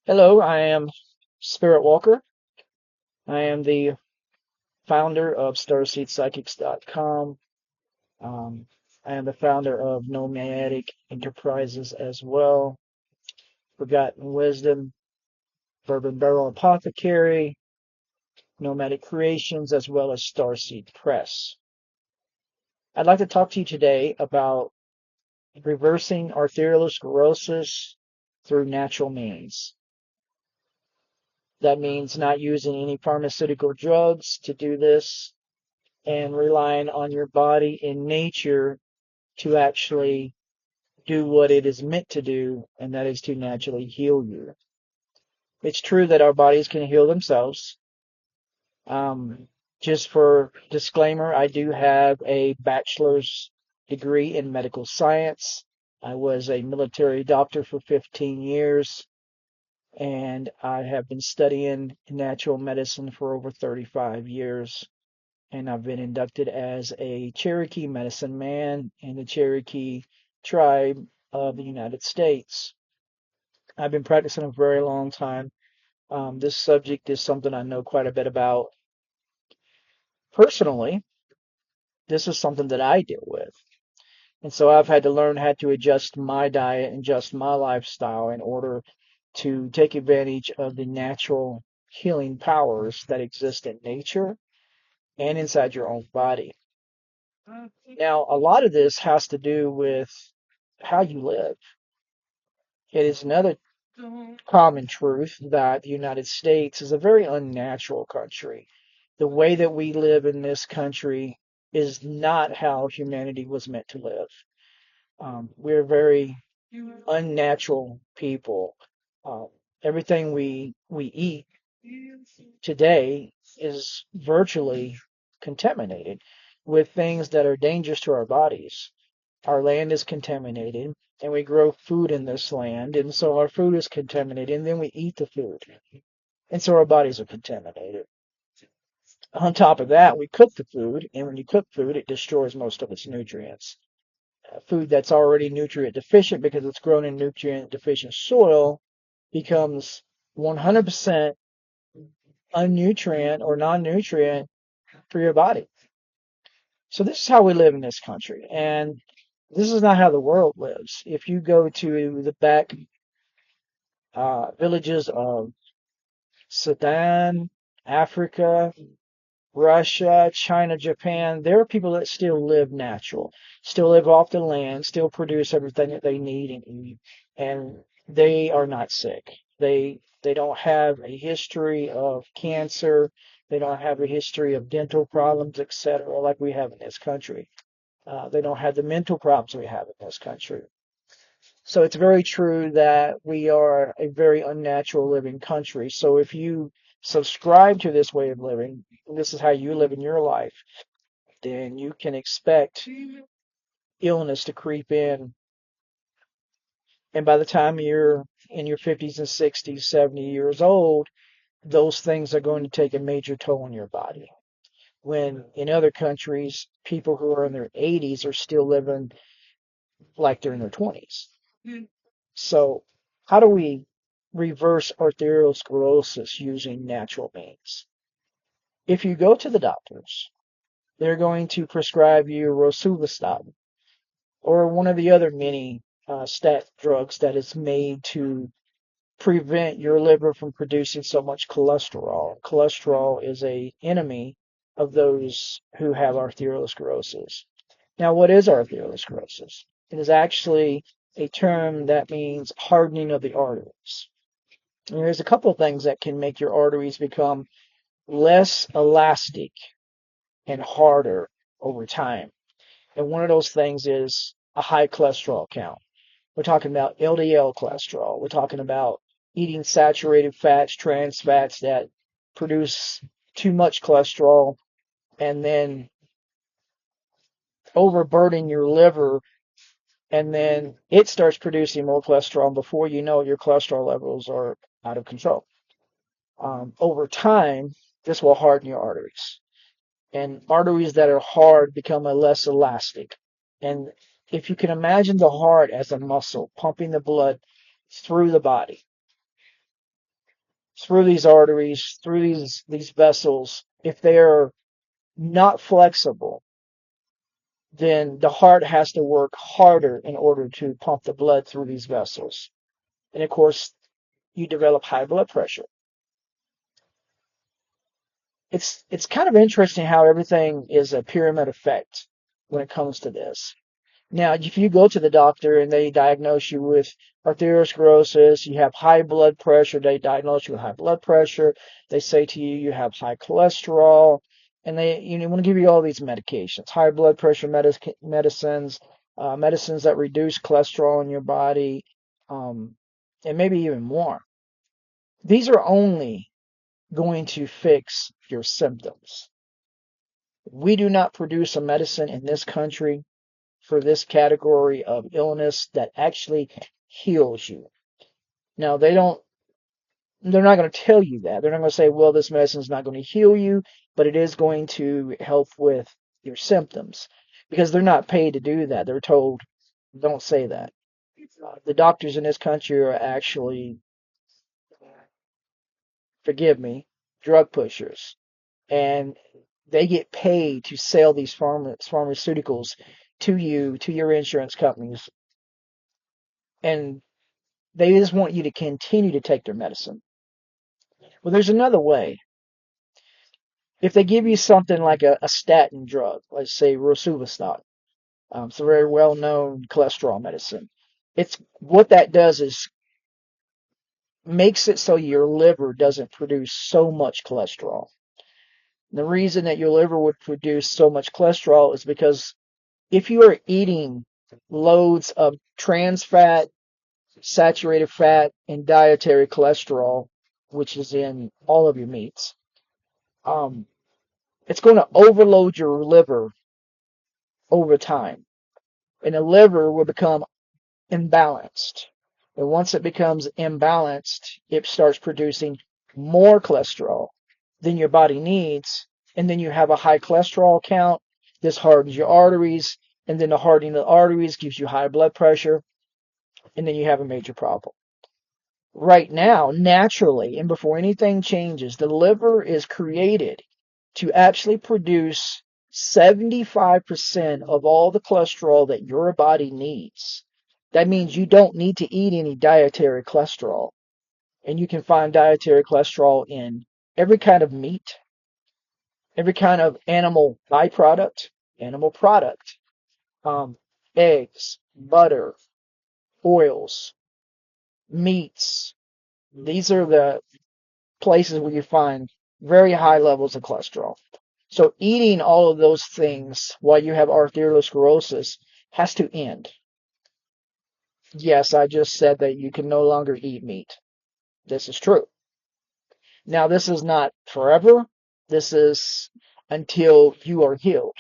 Hello, I am Spiritwalker. I am the founder of StarseedPsychics.com. Um, I am the founder of Nomadic Enterprises as well, Forgotten Wisdom, Bourbon Barrel Apothecary, Nomadic Creations, as well as Starseed Press. I'd like to talk to you today about reversing arteriosclerosis through natural means. That means not using any pharmaceutical drugs to do this, and relying on your body and nature to actually do what it is meant to do, and that is to naturally heal you. It's true that our bodies can heal themselves. Um, just for disclaimer, I do have a bachelor's degree in medical science. I was a military doctor for 15 years, and I have been studying natural medicine for over 35 years. And I've been inducted as a Cherokee medicine man in the Cherokee tribe of the United States. I've been practicing a very long time. This subject is something I know quite a bit about. Personally, this is something that I deal with. And so I've had to learn how to adjust my diet and adjust my lifestyle in order to take advantage of the natural healing powers that exist in nature and inside your own body. Now, a lot of this has to do with how you live. It is another common truth that the United States is a very unnatural country. The way that we live in this country is not how humanity was meant to live. We're very unnatural people. Um, Everything we eat today is virtually contaminated with things that are dangerous to our bodies. Our land is contaminated, and we grow food in this land, and so our food is contaminated, and then we eat the food, and so our bodies are contaminated. On top of that, we cook the food, and when you cook food, it destroys most of its nutrients. Food that's already nutrient deficient because it's grown in nutrient deficient soil becomes 100% unnutrient or non-nutrient for your body. So this is how we live in this country, and this is not how the world lives. If you go to the back villages of Sudan, Africa, Russia, China, Japan, there are people that still live natural, still live off the land, still produce everything that they need and eat, and they are not sick. They don't have a history of cancer. They don't have a history of dental problems, etc., like we have in this country. They don't have the mental problems we have in this country. So it's very true that we are a very unnatural living country. So if you subscribe to this way of living, this is how you live in your life, then you can expect illness to creep in. And by the time you're in your 50s and 60s, 70 years old, those things are going to take a major toll on your body. When in other countries, people who are in their 80s are still living like they're in their 20s. So, how do we reverse arteriosclerosis using natural means? If you go to the doctors, they're going to prescribe you rosuvastatin or one of the other many stat drugs that is made to prevent your liver from producing so much cholesterol. Cholesterol is a enemy of those who have arteriosclerosis. Now, what is arteriosclerosis? It is actually a term that means hardening of the arteries. And there's a couple of things that can make your arteries become less elastic and harder over time. And one of those things is a high cholesterol count. We're talking about LDL cholesterol. We're talking about eating saturated fats, trans fats that produce too much cholesterol and then overburden your liver, and then it starts producing more cholesterol. And before you know it, your cholesterol levels are out of control. Over time, this will harden your arteries. And arteries that are hard become less elastic. And if you can imagine the heart as a muscle pumping the blood through the body, through these arteries, through these vessels, if they're not flexible, then the heart has to work harder in order to pump the blood through these vessels. And of course, you develop high blood pressure. It's kind of interesting how everything is a pyramid effect when it comes to this. Now, if you go to the doctor and they diagnose you with arteriosclerosis, you have high blood pressure, they diagnose you with high blood pressure, they say to you, you have high cholesterol, and they want to give you all these medications, high blood pressure medicines, medicines that reduce cholesterol in your body, and maybe even more. These are only going to fix your symptoms. We do not produce a medicine in this country for this category of illness that actually heals you. Now, they're not going to tell you that. They're not going to say, well, this medicine is not going to heal you, but it is going to help with your symptoms, because they're not paid to do that. They're told, don't say that. The doctors in this country are actually, forgive me, drug pushers. And they get paid to sell these pharmaceuticals to you, to your insurance companies. And they just want you to continue to take their medicine. Well, there's another way. If they give you something like a statin drug, let's say rosuvastatin, it's a very well-known cholesterol medicine. It's what that does is makes it so your liver doesn't produce so much cholesterol. The reason that your liver would produce so much cholesterol is because if you are eating loads of trans fat, saturated fat, and dietary cholesterol, which is in all of your meats, um, it's going to overload your liver over time. And the liver will become imbalanced. And once it becomes imbalanced, it starts producing more cholesterol than your body needs. And then you have a high cholesterol count. This hardens your arteries. And then the hardening of the arteries gives you high blood pressure. And then you have a major problem. Right now, naturally, and before anything changes, the liver is created to actually produce 75% of all the cholesterol that your body needs. That means you don't need to eat any dietary cholesterol. And you can find dietary cholesterol in every kind of meat, every kind of animal byproduct, animal product, eggs, butter, oils, meats. These are the places where you find very high levels of cholesterol. So eating all of those things while you have arteriosclerosis has to end. Yes, I just said that you can no longer eat meat. This is true. Now, this is not forever. This is until you are healed.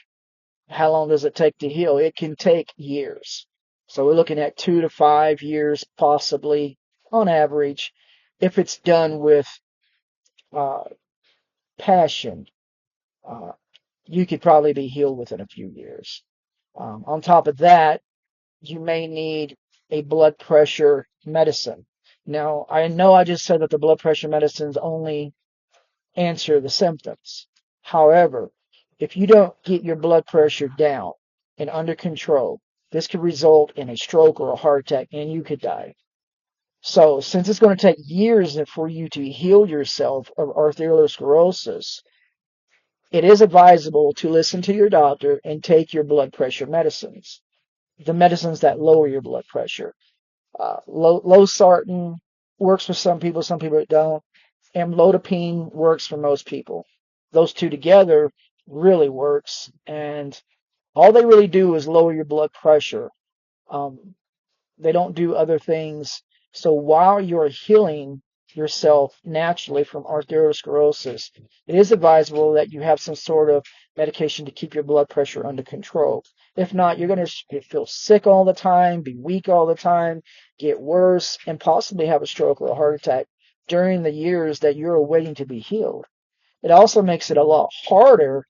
How long does it take to heal? It can take years. So we're looking at 2 to 5 years, possibly, on average, if it's done with uh, passion. Uh, you could probably be healed within a few years. On top of that, you may need a blood pressure medicine. Now, I know I just said that the blood pressure medicines only answer the symptoms. However, if you don't get your blood pressure down and under control, this could result in a stroke or a heart attack, and you could die. So, since it's going to take years for you to heal yourself of arteriosclerosis, it is advisable to listen to your doctor and take your blood pressure medicines, the medicines that lower your blood pressure. Losartan works for some people don't. Amlodipine works for most people. Those two together really works, and all they really do is lower your blood pressure. Um, they don't do other things. So while you're healing yourself naturally from arteriosclerosis, it is advisable that you have some sort of medication to keep your blood pressure under control. If not, you're going to feel sick all the time, be weak all the time, get worse, and possibly have a stroke or a heart attack during the years that you're waiting to be healed. It also makes it a lot harder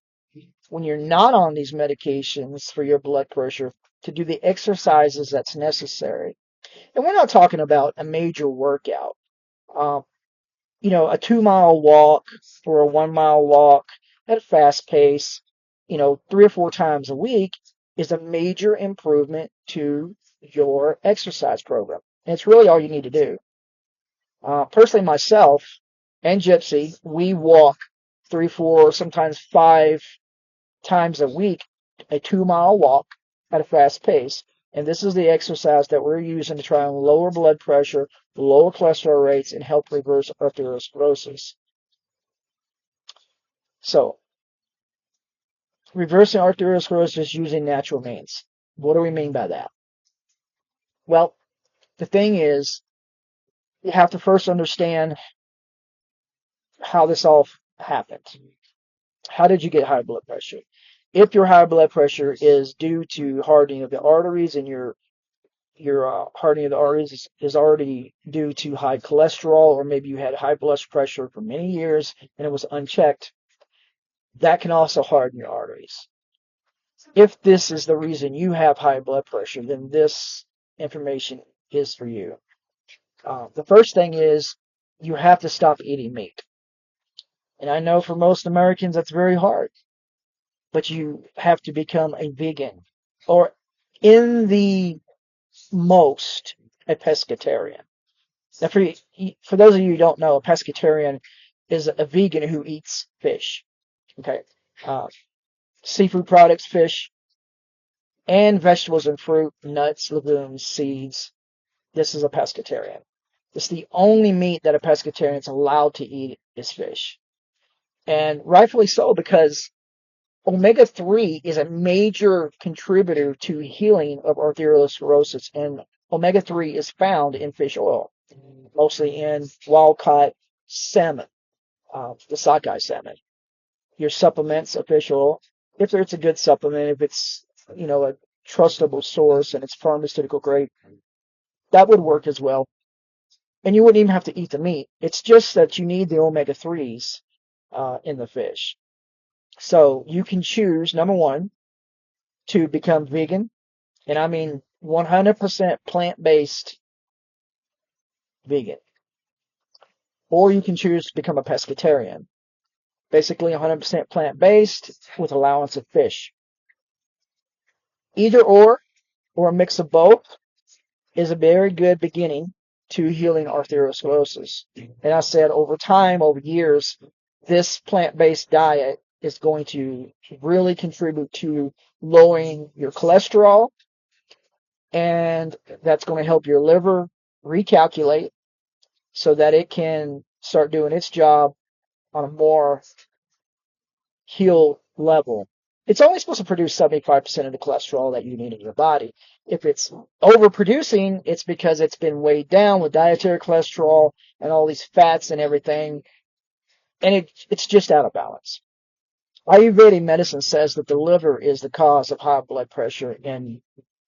when you're not on these medications for your blood pressure to do the exercises that's necessary. And we're not talking about a major workout. Um, a 2 mile walk or a 1 mile walk at a fast pace, 3 or 4 times a week is a major improvement to your exercise program. And it's really all you need to do. Personally, myself and Gypsy, we walk 3, 4, sometimes 5 times a week, a 2 mile walk at a fast pace. And this is the exercise that we're using to try and lower blood pressure, lower cholesterol rates, and help reverse atherosclerosis. So, reversing arteriosclerosis using natural means. What do we mean by that? Well, the thing is, you have to first understand how this all happened. How did you get high blood pressure? If your high blood pressure is due to hardening of the arteries, and your hardening of the arteries is already due to high cholesterol, or maybe you had high blood pressure for many years and it was unchecked, that can also harden your arteries. If this is the reason you have high blood pressure, then this information is for you. The first thing is you have to stop eating meat. And I know for most Americans that's very hard, but you have to become a vegan, or in the most, a pescatarian. Now, for those of you who don't know, a pescatarian is a vegan who eats fish. Okay, uh, seafood products, fish, and vegetables and fruit, nuts, legumes, seeds. This is a pescatarian. It's the only meat that a pescatarian is allowed to eat is fish. And rightfully so, because omega-3 is a major contributor to healing of arteriosclerosis, and omega-3 is found in fish oil, mostly in wild-caught salmon, the sockeye salmon. Your supplements of fish oil, if it's a good supplement, if it's, a trustable source and it's pharmaceutical grade, that would work as well. And you wouldn't even have to eat the meat. It's just that you need the omega-3s in the fish. So you can choose, number one, to become vegan, and I mean 100% plant-based vegan. Or you can choose to become a pescatarian, basically 100% plant-based with allowance of fish. Either or a mix of both, is a very good beginning to healing arteriosclerosis. And I said over time, over years, this plant-based diet is going to really contribute to lowering your cholesterol, and that's going to help your liver recalculate so that it can start doing its job on a more healed level. It's only supposed to produce 75% of the cholesterol that you need in your body. If it's overproducing, it's because it's been weighed down with dietary cholesterol and all these fats and everything, and it's just out of balance. Ayurvedic medicine says that the liver is the cause of high blood pressure in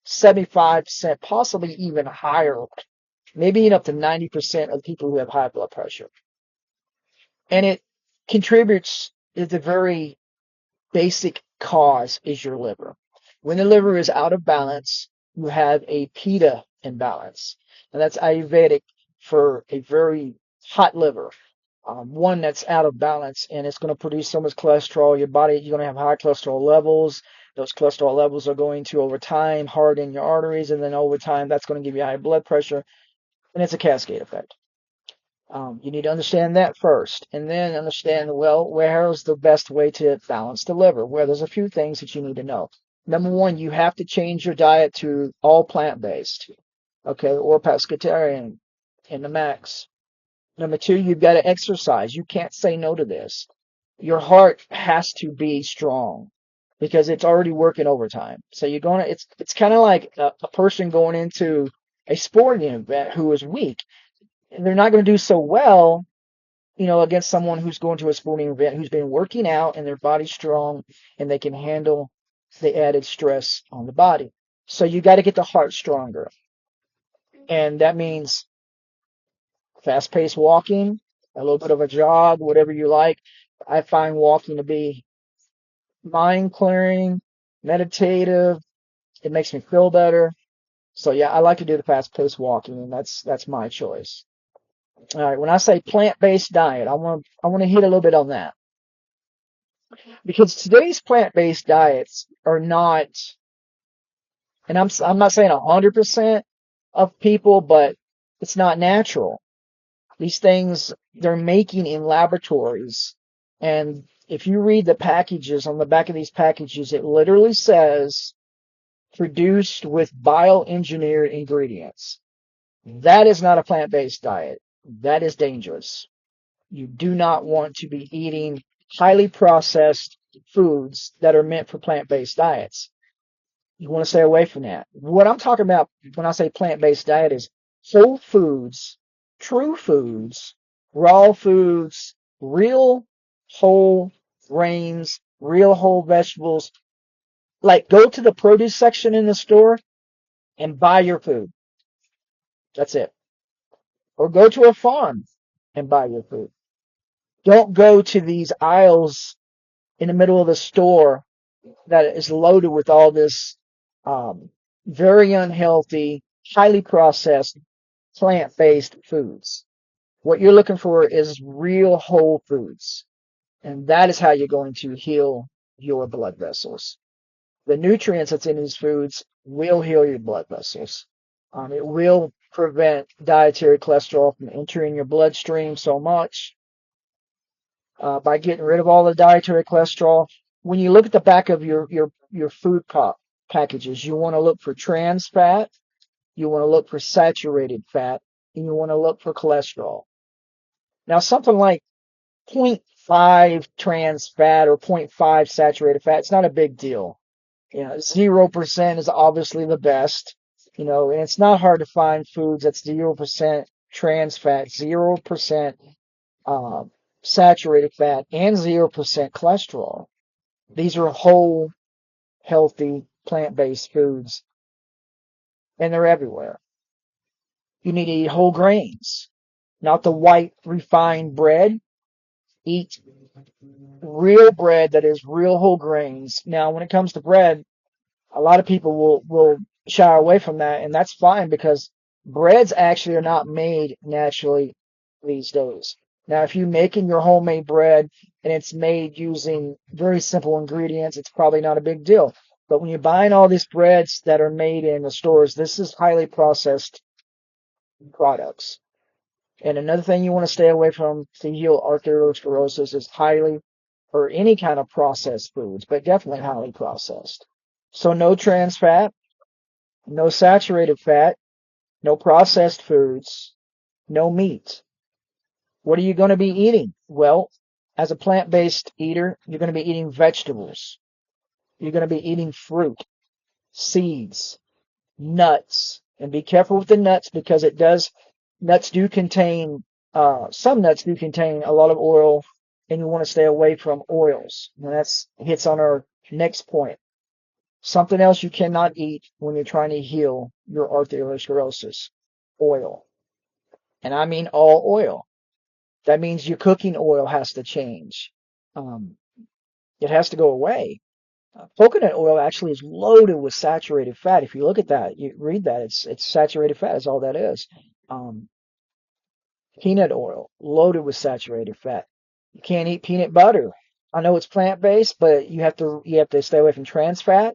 75%, possibly even higher, maybe up to 90% of people who have high blood pressure. And it contributes to the very basic cause is your liver. When the liver is out of balance, you have a pitta imbalance. And that's Ayurvedic for a very hot liver. One that's out of balance, and it's going to produce so much cholesterol. Your body, you're going to have high cholesterol levels. Those cholesterol levels are going to, over time, harden your arteries, and then over time, that's going to give you high blood pressure, and it's a cascade effect. You need to understand that first, and then understand, well, where's the best way to balance the liver? Well, there's a few things that you need to know. Number one, you have to change your diet to all plant-based, okay, or pescatarian in the max. Number two, you've got to exercise. You can't say no to this. Your heart has to be strong because it's already working overtime. So it's kind of like a person going into a sporting event who is weak. They're not going to do so well, against someone who's going to a sporting event who's been working out and their body's strong and they can handle the added stress on the body. So you got to get the heart stronger. And that means fast-paced walking, a little bit of a jog, whatever you like. I find walking to be mind clearing, meditative. It makes me feel better. So yeah, I like to do the fast-paced walking, and that's my choice. All right, when I say plant-based diet, I want to hit a little bit on that because today's plant-based diets are not, and I'm not saying 100% of people, but it's not natural. These things they're making in laboratories, and if you read the packages on the back of these packages, it literally says produced with bioengineered ingredients. That is not a plant-based diet. That is dangerous. You do not want to be eating highly processed foods that are meant for plant-based diets. You want to stay away from that. What I'm talking about when I say plant-based diet is whole foods, true foods, raw foods, real whole grains, real whole vegetables. Like go to the produce section in the store and buy your food. That's it. Or go to a farm and buy your food. Don't go to these aisles in the middle of the store that is loaded with all this um, very unhealthy, highly processed, plant-based foods. What you're looking for is real whole foods. And that is how you're going to heal your blood vessels. The nutrients that's in these foods will heal your blood vessels. It will prevent dietary cholesterol from entering your bloodstream so much by getting rid of all the dietary cholesterol. When you look at the back of your food packages, you want to look for trans fat, you want to look for saturated fat, and you want to look for cholesterol. Now, something like zero point 0.5 trans fat or zero point 0.5 saturated fat, it's not a big deal. 0% is obviously the best, and it's not hard to find foods that's 0% trans fat, 0% uh, saturated fat, and 0% cholesterol. These are whole, healthy, plant-based foods, and they're everywhere. You need to eat whole grains, not the white refined bread. Eat real bread that is real whole grains. Now, when it comes to bread, a lot of people will shy away from that, and that's fine because breads actually are not made naturally these days. Now, if you're making your homemade bread and it's made using very simple ingredients, it's probably not a big deal. But when you're buying all these breads that are made in the stores, this is highly processed products. And another thing you want to stay away from to heal arteriosclerosis is highly, or any kind of processed foods, but definitely highly processed. So no trans fat, no saturated fat, no processed foods, no meat. What are you going to be eating? Well, as a plant-based eater, you're going to be eating vegetables. You're going to be eating fruit, seeds, nuts. And be careful with the nuts because nuts do contain, some nuts do contain a lot of oil, and you want to stay away from oils. And that's hits on our next point. Something else you cannot eat when you're trying to heal your arteriosclerosis: oil. And I mean all oil. That means your cooking oil has to change. Um, it has to go away. Coconut oil actually is loaded with saturated fat. If you look at that, you read that, it's saturated fat is all that is. Um, Peanut oil, loaded with saturated fat. You can't eat peanut butter. I know it's plant-based, but you have to stay away from trans fat,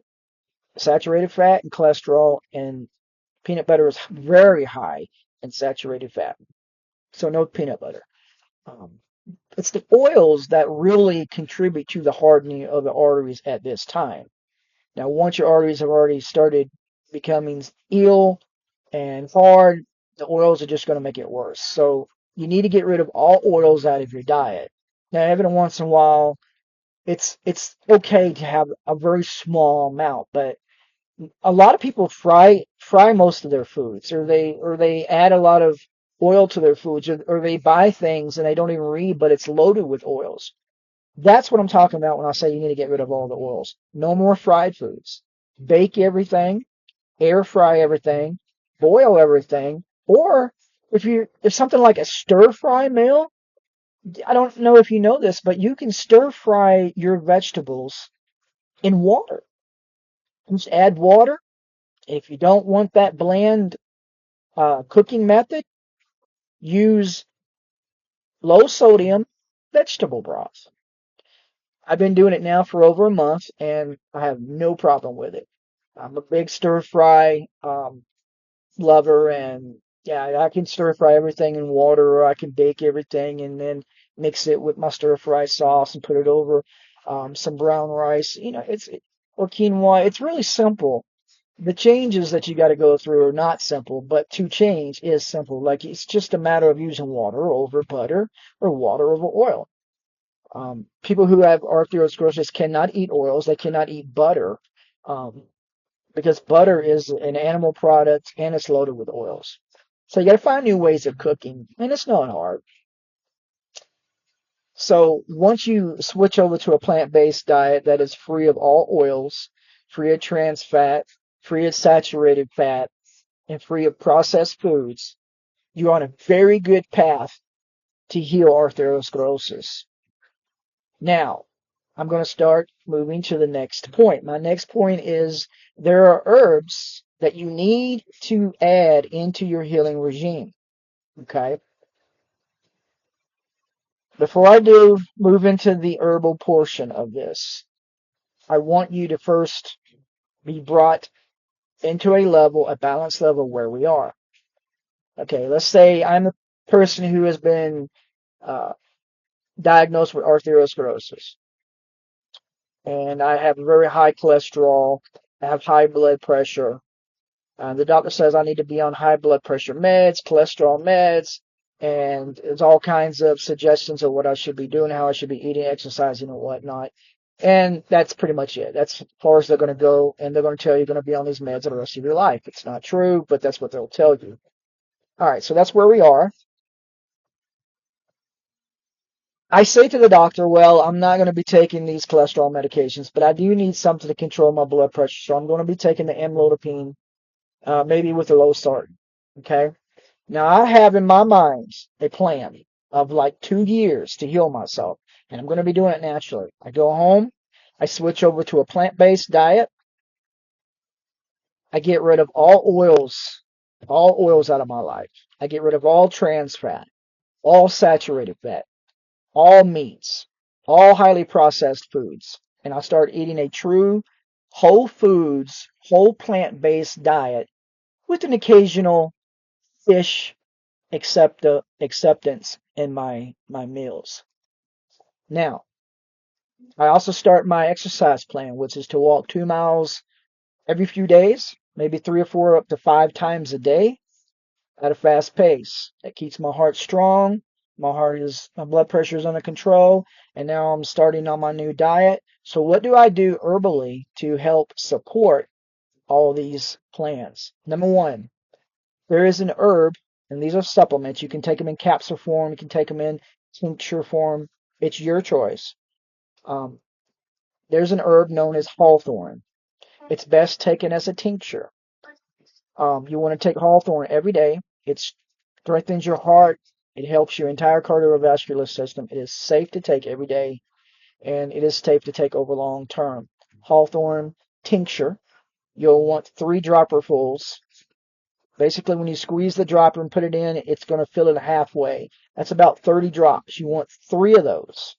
saturated fat, and cholesterol, and peanut butter is very high in saturated fat. So no peanut butter. Um, it's the oils that really contribute to the hardening of the arteries at this time. Now, once your arteries have already started becoming ill and hard, the oils are just going to make it worse. So you need to get rid of all oils out of your diet. Now, every once in a while, it's okay to have a very small amount, but a lot of people fry most of their foods, or they add a lot of oil to their foods, or they buy things and they don't even read, but it's loaded with oils. That's what I'm talking about when I say you need to get rid of all the oils. No more fried foods. Bake everything, air fry everything, boil everything, or if something like a stir fry meal, I don't know if you know this, but you can stir fry your vegetables in water. Just add water. If you don't want that bland cooking method, use low sodium vegetable broth. I've been doing it now for over a month, and I have no problem with it. I'm a big stir fry lover, and yeah, I can stir fry everything in water, or I can bake everything and then mix it with my stir fry sauce and put it over some brown rice. Or quinoa. It's really simple. The changes that you got to go through are not simple, but to change is simple. Like it's just a matter of using water over butter or water over oil. People who have arteriosclerosis cannot eat oils. They cannot eat butter um, because butter is an animal product and it's loaded with oils. So you got to find new ways of cooking, and it's not hard. So once you switch over to a plant-based diet that is free of all oils, free of trans fat, free of saturated fat, and free of processed foods, you're on a very good path to heal arteriosclerosis. Now, I'm going to start moving to the next point. My next point is there are herbs that you need to add into your healing regime. Okay. Before I do move into the herbal portion of this, I want you to first be brought into a balanced level where we are. Okay, let's say I'm a person who has been uh, diagnosed with arteriosclerosis, and I have very high cholesterol, I have high blood pressure. The doctor says I need to be on high blood pressure meds, cholesterol meds, and there's all kinds of suggestions of what I should be doing, how I should be eating, exercising, and whatnot. And that's pretty much it. That's as far as they're going to go, and they're going to tell you you're going to be on these meds for the rest of your life. It's not true, but that's what they'll tell you. All right, so that's where we are. I say to the doctor, well, I'm not going to be taking these cholesterol medications, but I do need something to control my blood pressure, so I'm going to be taking the amlodipine, maybe with a low salt. Okay. Now I have in my mind a plan of like 2 years to heal myself, and I'm going to be doing it naturally. I go home, I switch over to a plant-based diet. I get rid of all oils out of my life. I get rid of all trans fat, all saturated fat, all meats, all highly processed foods, and I start eating a true whole foods, whole plant-based diet with an occasional fish acceptance in my meals. Now, I also start my exercise plan, which is to walk 2 miles every few days, maybe 3 or 4 up to 5 times a day at a fast pace. That keeps my heart strong. My blood pressure is under control, and now I'm starting on my new diet. So what do I do herbally to help support all these plans? Number one, there is an herb, and these are supplements. You can take them in capsule form. You can take them in tincture form. It's your choice. Um, there's an herb known as hawthorn. It's best taken as a tincture. You want to take hawthorn every day. It strengthens your heart. It helps your entire cardiovascular system. It is safe to take every day, and it is safe to take over long term. Hawthorn tincture. You'll want 3 dropperfuls. Basically, when you squeeze the dropper and put it in, it's going to fill it halfway. That's about 30 drops. You want 3 of those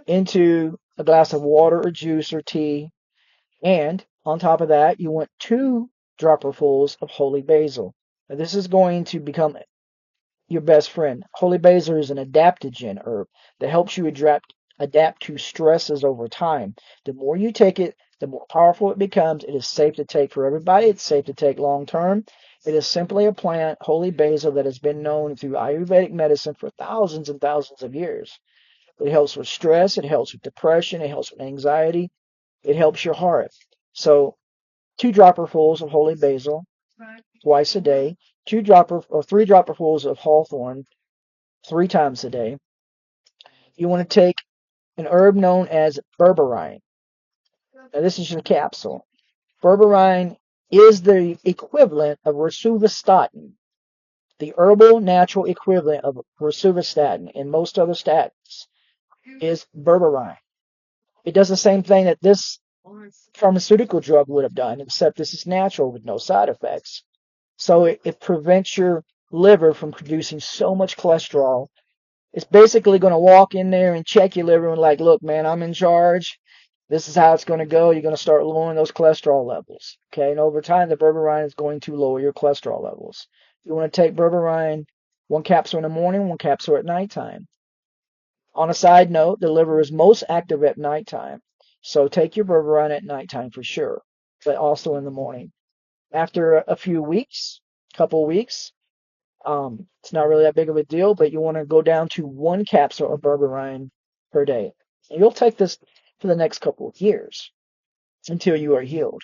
into a glass of water or juice or tea. And on top of that, you want 2 dropperfuls of holy basil. Now, this is going to become your best friend. Holy basil is an adaptogen herb that helps you adapt to stresses over time. The more you take it, the more powerful it becomes. It is safe to take for everybody. It's safe to take long term. It is simply a plant, holy basil, that has been known through Ayurvedic medicine for thousands and thousands of years. It helps with stress. It helps with depression. It helps with anxiety. It helps your heart. So 2 dropperfuls of holy basil twice a day, 3 dropperfuls of hawthorn 3 times a day. You want to take an herb known as berberine. Now, this is your capsule. Berberine is the equivalent of rosuvastatin, the herbal natural equivalent of rosuvastatin and most other statins is berberine. It does the same thing that this pharmaceutical drug would have done, except this is natural with no side effects. So it prevents your liver from producing so much cholesterol It's basically going to walk in there and check your liver and like, look, man, I'm in charge. This is how it's going to go. You're going to start lowering those cholesterol levels. Okay. And over time, the berberine is going to lower your cholesterol levels. You want to take berberine, one capsule in the morning, one capsule at nighttime. On a side note, the liver is most active at nighttime. So take your berberine at nighttime for sure, but also in the morning. After a few weeks, couple weeks, it's not really that big of a deal, but you want to go down to one capsule of berberine per day. And you'll take this for the next couple of years until you are healed.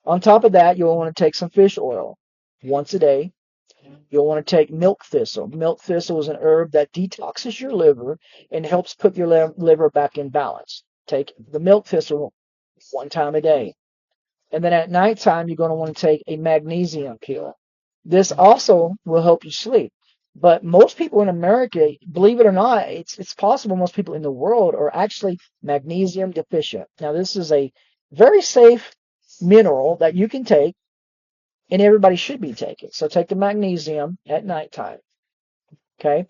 On top of that, you'll want to take some fish oil once a day. You'll want to take milk thistle. Milk thistle is an herb that detoxes your liver and helps put your liver back in balance. Take the milk thistle one time a day. And then at nighttime, you're going to want to take a magnesium pill. This also will help you sleep. But most people in America, believe it or not, it's possible most people in the world are actually magnesium deficient. Now, this is a very safe mineral that you can take, and everybody should be taking. So take the magnesium at nighttime. Okay.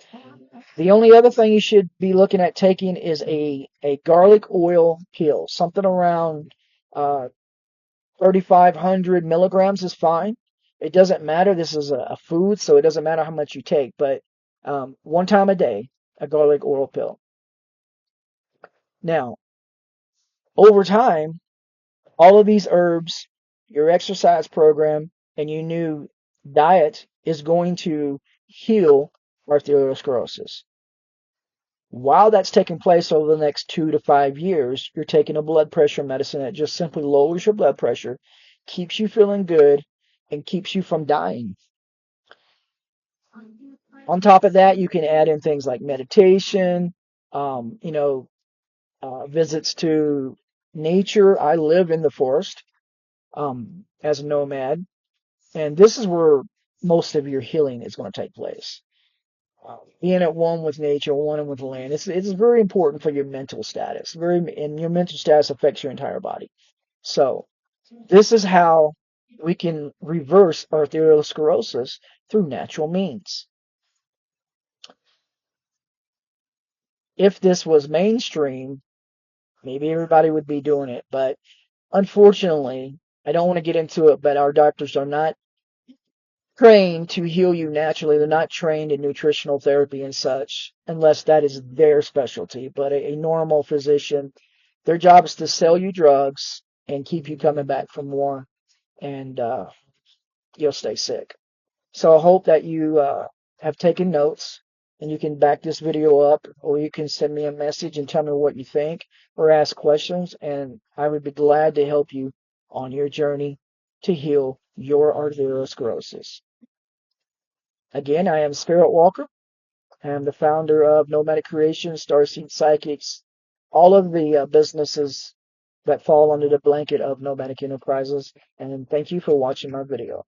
The only other thing you should be looking at taking is a garlic oil pill, something around 3,500 milligrams is fine. It doesn't matter. This is a food, so it doesn't matter how much you take. But one time a day, a garlic oil pill. Now, over time, all of these herbs, your exercise program, and your new diet is going to heal arteriosclerosis. While that's taking place over the next 2 to 5 years, you're taking a blood pressure medicine that just simply lowers your blood pressure, keeps you feeling good, and keeps you from dying. On top of that, you can add in things like meditation, um, you know, visits to nature. I live in the forest as a nomad, and this is where most of your healing is going to take place. Being at one with nature, one with the land. It's very important for your mental status. And your mental status affects your entire body. So this is how we can reverse arteriosclerosis through natural means. If this was mainstream, maybe everybody would be doing it. But unfortunately, I don't want to get into it, but our doctors are not trained to heal you naturally. They're not trained in nutritional therapy and such, unless that is their specialty. But a normal physician, their job is to sell you drugs and keep you coming back for more, and you'll stay sick. So I hope that you have taken notes and you can back this video up, or you can send me a message and tell me what you think or ask questions, and I would be glad to help you on your journey to heal your arteriosclerosis. Again, I am Spiritwalker. I am the founder of Nomadic Creations, Starseed Psychics, all of the businesses that fall under the blanket of Nomadic Enterprises. And thank you for watching my video.